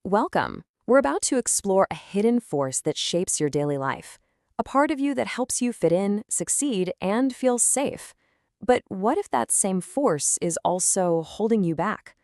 Welcome. We're about to explore a hidden force that shapes your daily life, a part of you that helps you fit in, succeed, and feel safe. But what if that same force is also holding you back?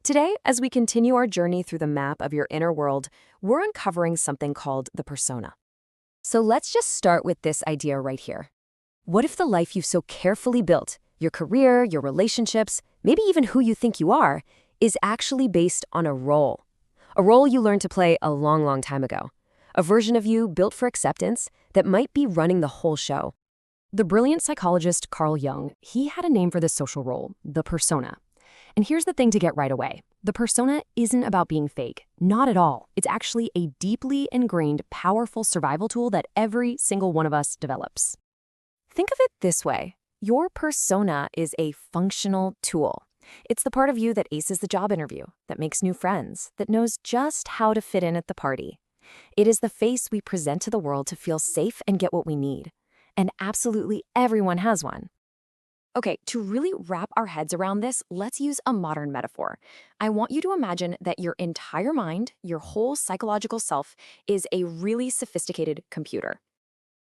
Today, as we continue our journey through the map of your inner world, we're uncovering something called the persona. So let's just start with this idea right here. What if the life you've so carefully built, your career, your relationships, maybe even who you think you are, is actually based on a role? A role you learned to play a long, long time ago. A version of you built for acceptance that might be running the whole show. The brilliant psychologist Carl Jung, he had a name for this social role, the persona. And here's the thing to get right away. The persona isn't about being fake. Not at all. It's actually a deeply ingrained, powerful survival tool that every single one of us develops. Think of it this way. Your persona is a functional tool. It's the part of you that aces the job interview, that makes new friends, that knows just how to fit in at the party. It is the face we present to the world to feel safe and get what we need. And absolutely everyone has one. Okay, to really wrap our heads around this, let's use a modern metaphor. I want you to imagine that your entire mind, your whole psychological self, is a really sophisticated computer.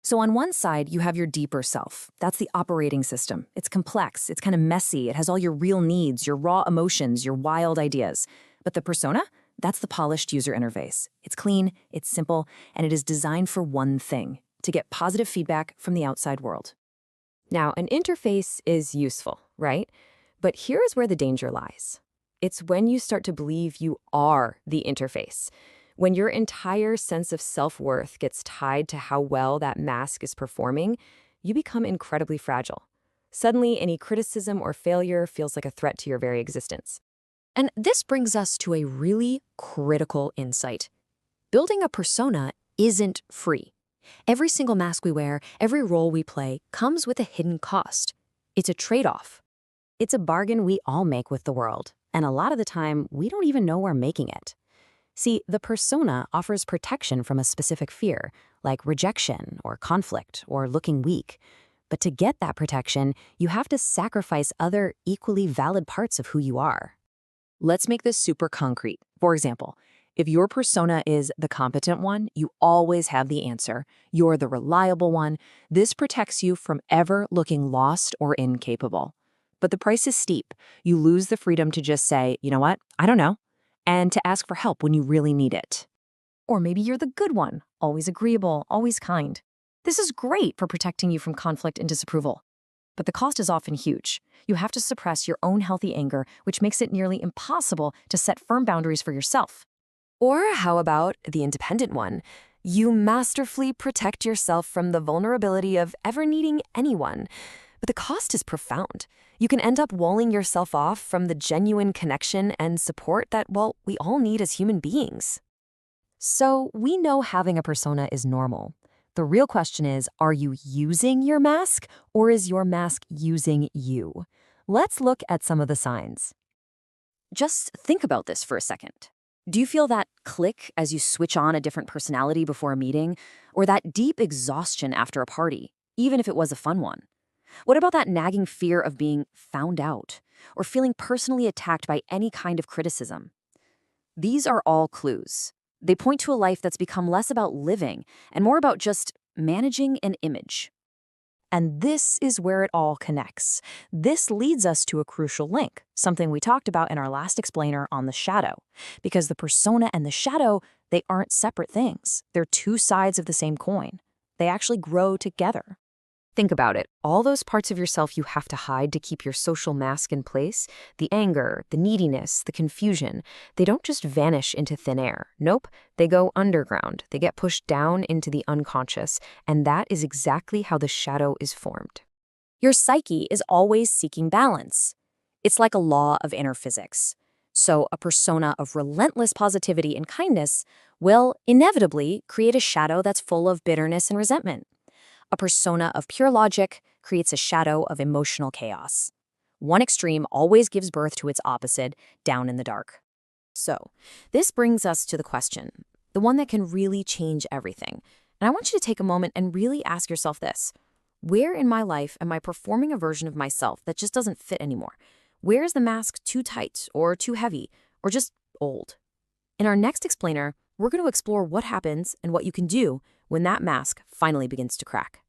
So on one side, you have your deeper self. That's the operating system. It's complex, it's kind of messy, it has all your real needs, your raw emotions, your wild ideas. But the persona? That's the polished user interface. It's clean, it's simple, and it is designed for one thing: to get positive feedback from the outside world. Now, an interface is useful, right? But here is where the danger lies. It's when you start to believe you are the interface. When your entire sense of self-worth gets tied to how well that mask is performing, you become incredibly fragile. Suddenly, any criticism or failure feels like a threat to your very existence. And this brings us to a really critical insight. Building a persona isn't free. Every single mask we wear, every role we play, comes with a hidden cost. It's a trade-off. It's a bargain we all make with the world, and a lot of the time, we don't even know we're making it. See, the persona offers protection from a specific fear, like rejection or conflict or looking weak. But to get that protection, you have to sacrifice other equally valid parts of who you are. Let's make this super concrete. For example, if your persona is the competent one, you always have the answer. You're the reliable one. This protects you from ever looking lost or incapable. But the price is steep. You lose the freedom to just say, you know what, I don't know, and to ask for help when you really need it. Or maybe you're the good one, always agreeable, always kind. This is great for protecting you from conflict and disapproval. But the cost is often huge. You have to suppress your own healthy anger, which makes it nearly impossible to set firm boundaries for yourself. Or how about the independent one? You masterfully protect yourself from the vulnerability of ever needing anyone. But the cost is profound. You can end up walling yourself off from the genuine connection and support that, well, we all need as human beings. So we know having a persona is normal. The real question is, are you using your mask, or is your mask using you? Let's look at some of the signs. Just think about this for a second. Do you feel that click as you switch on a different personality before a meeting, or that deep exhaustion after a party, even if it was a fun one? What about that nagging fear of being found out, or feeling personally attacked by any kind of criticism? These are all clues. They point to a life that's become less about living and more about just managing an image. And this is where it all connects. This leads us to a crucial link, something we talked about in our last explainer on the shadow. Because the persona and the shadow, they aren't separate things. They're two sides of the same coin. They actually grow together. Think about it. All those parts of yourself you have to hide to keep your social mask in place, the anger, the neediness, the confusion, they don't just vanish into thin air. Nope, they go underground. They get pushed down into the unconscious, and that is exactly how the shadow is formed. Your psyche is always seeking balance. It's like a law of inner physics. So a persona of relentless positivity and kindness will inevitably create a shadow that's full of bitterness and resentment. A persona of pure logic creates a shadow of emotional chaos. One extreme always gives birth to its opposite, down in the dark. So, this brings us to the question, the one that can really change everything. And I want you to take a moment and really ask yourself this. Where in my life am I performing a version of myself that just doesn't fit anymore? Where is the mask too tight or too heavy or just old? In our next explainer, we're going to explore what happens and what you can do when that mask finally begins to crack.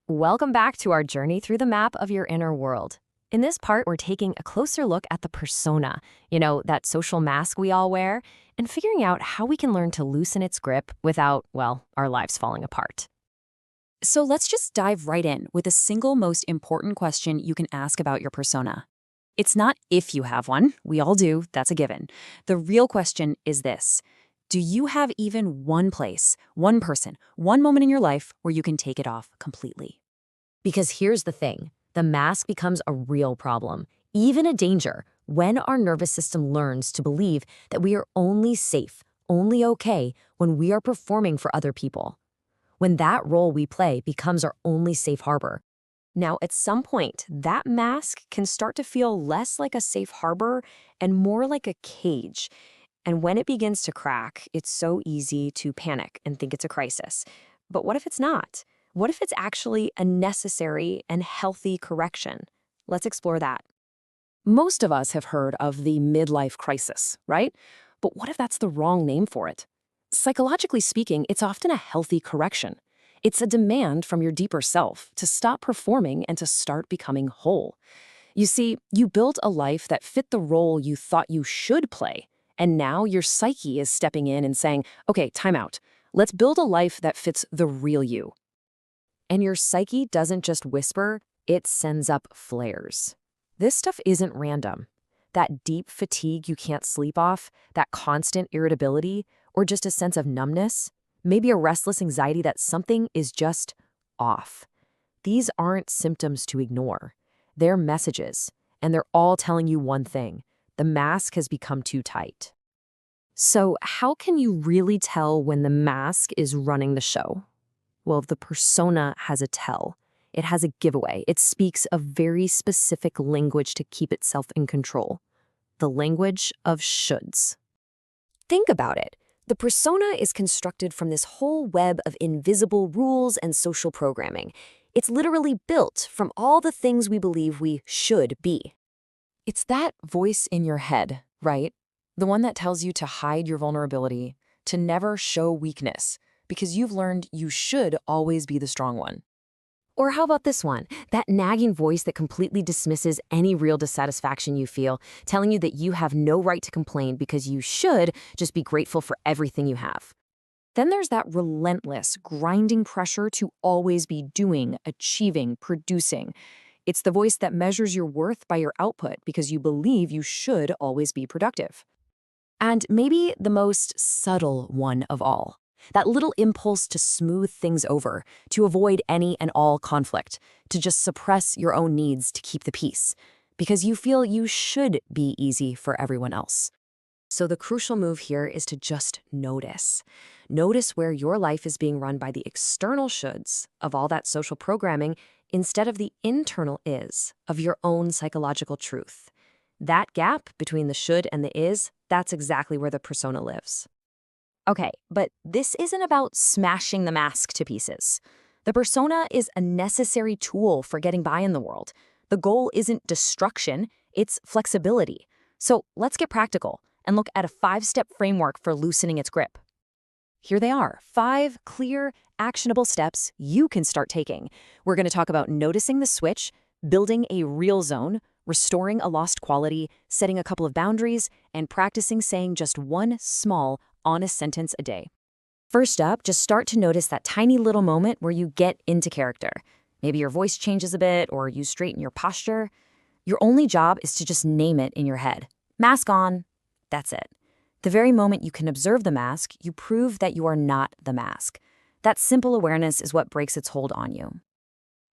Welcome back to our journey through the map of your inner world. In this part, we're taking a closer look at the persona, that social mask we all wear, and figuring out how we can learn to loosen its grip without, our lives falling apart. So let's just dive right in with the single most important question you can ask about your persona. It's not if you have one, we all do, that's a given. The real question is this: do you have even one place, one person, one moment in your life where you can take it off completely? Because here's the thing, the mask becomes a real problem, even a danger, when our nervous system learns to believe that we are only safe, only okay when we are performing for other people. When that role we play becomes our only safe harbor. Now, at some point, that mask can start to feel less like a safe harbor and more like a cage. And when it begins to crack, it's so easy to panic and think it's a crisis. But what if it's not? What if it's actually a necessary and healthy correction? Let's explore that. Most of us have heard of the midlife crisis, right? But what if that's the wrong name for it? Psychologically speaking, it's often a healthy correction. It's a demand from your deeper self to stop performing and to start becoming whole. You see, you built a life that fit the role you thought you should play. And now your psyche is stepping in and saying, okay, time out. Let's build a life that fits the real you. And your psyche doesn't just whisper, it sends up flares. This stuff isn't random. That deep fatigue you can't sleep off, that constant irritability, or just a sense of numbness, maybe a restless anxiety that something is just off. These aren't symptoms to ignore. They're messages, and they're all telling you one thing: the mask has become too tight. So how can you really tell when the mask is running the show? Well, the persona has a tell. It has a giveaway. It speaks a very specific language to keep itself in control. The language of shoulds. Think about it. The persona is constructed from this whole web of invisible rules and social programming. It's literally built from all the things we believe we should be. It's that voice in your head, right? The one that tells you to hide your vulnerability, to never show weakness, because you've learned you should always be the strong one. Or how about this one? That nagging voice that completely dismisses any real dissatisfaction you feel, telling you that you have no right to complain because you should just be grateful for everything you have. Then there's that relentless, grinding pressure to always be doing, achieving, producing. It's the voice that measures your worth by your output because you believe you should always be productive. And maybe the most subtle one of all, that little impulse to smooth things over, to avoid any and all conflict, to just suppress your own needs to keep the peace, because you feel you should be easy for everyone else. So the crucial move here is to just notice. Notice where your life is being run by the external shoulds of all that social programming instead of the internal is of your own psychological truth. That gap between the should and the is, that's exactly where the persona lives. Okay, but this isn't about smashing the mask to pieces. The persona is a necessary tool for getting by in the world. The goal isn't destruction, it's flexibility. So let's get practical and look at a 5-step framework for loosening its grip. Here they are, 5 clear, actionable steps you can start taking. We're going to talk about noticing the switch, building a real zone, restoring a lost quality, setting a couple of boundaries, and practicing saying just one small, honest sentence a day. First up, just start to notice that tiny little moment where you get into character. Maybe your voice changes a bit or you straighten your posture. Your only job is to just name it in your head. Mask on. That's it. The very moment you can observe the mask, you prove that you are not the mask. That simple awareness is what breaks its hold on you.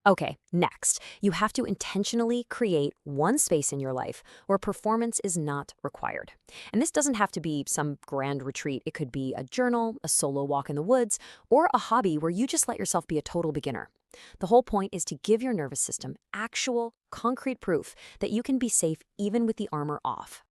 Okay, next, you have to intentionally create one space in your life where performance is not required. And this doesn't have to be some grand retreat. It could be a journal, a solo walk in the woods, or a hobby where you just let yourself be a total beginner. The whole point is to give your nervous system actual, concrete proof that you can be safe even with the armor off.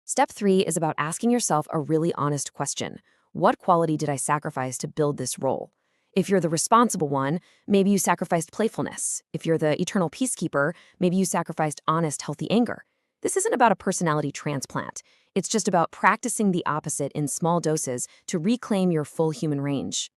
Step 3 is about asking yourself a really honest question. What quality did I sacrifice to build this role? If you're the responsible one, maybe you sacrificed playfulness. If you're the eternal peacekeeper, maybe you sacrificed honest, healthy anger. This isn't about a personality transplant. It's just about practicing the opposite in small doses to reclaim your full human range.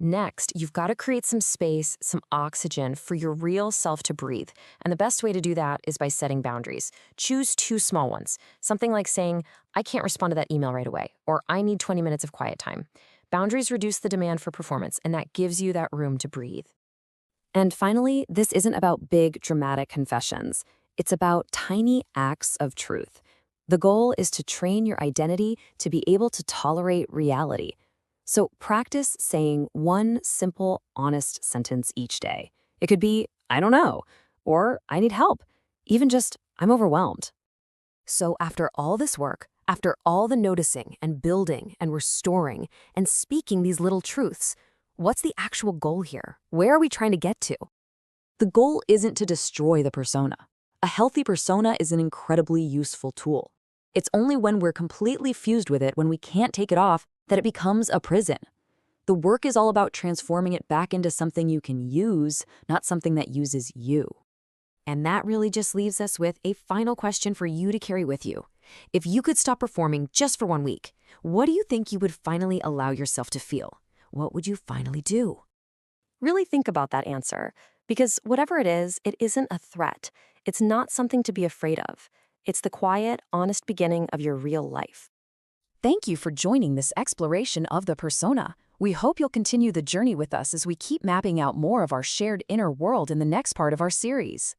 Next, you've got to create some space, some oxygen for your real self to breathe. And the best way to do that is by setting boundaries. Choose 2 small ones. Something like saying, I can't respond to that email right away, or I need 20 minutes of quiet time. Boundaries reduce the demand for performance, and that gives you that room to breathe. And finally, this isn't about big, dramatic confessions. It's about tiny acts of truth. The goal is to train your identity to be able to tolerate reality. So practice saying one simple, honest sentence each day. It could be, I don't know, or I need help, even just, I'm overwhelmed. So after all this work, after all the noticing and building and restoring and speaking these little truths, what's the actual goal here? Where are we trying to get to? The goal isn't to destroy the persona. A healthy persona is an incredibly useful tool. It's only when we're completely fused with it, when we can't take it off, that it becomes a prison. The work is all about transforming it back into something you can use, not something that uses you. And that really just leaves us with a final question for you to carry with you. If you could stop performing just for 1 week, what do you think you would finally allow yourself to feel? What would you finally do? Really think about that answer, because whatever it isn't a threat. It's not something to be afraid of. It's the quiet, honest beginning of your real life. Thank you for joining this exploration of the persona. We hope you'll continue the journey with us as we keep mapping out more of our shared inner world in the next part of our series.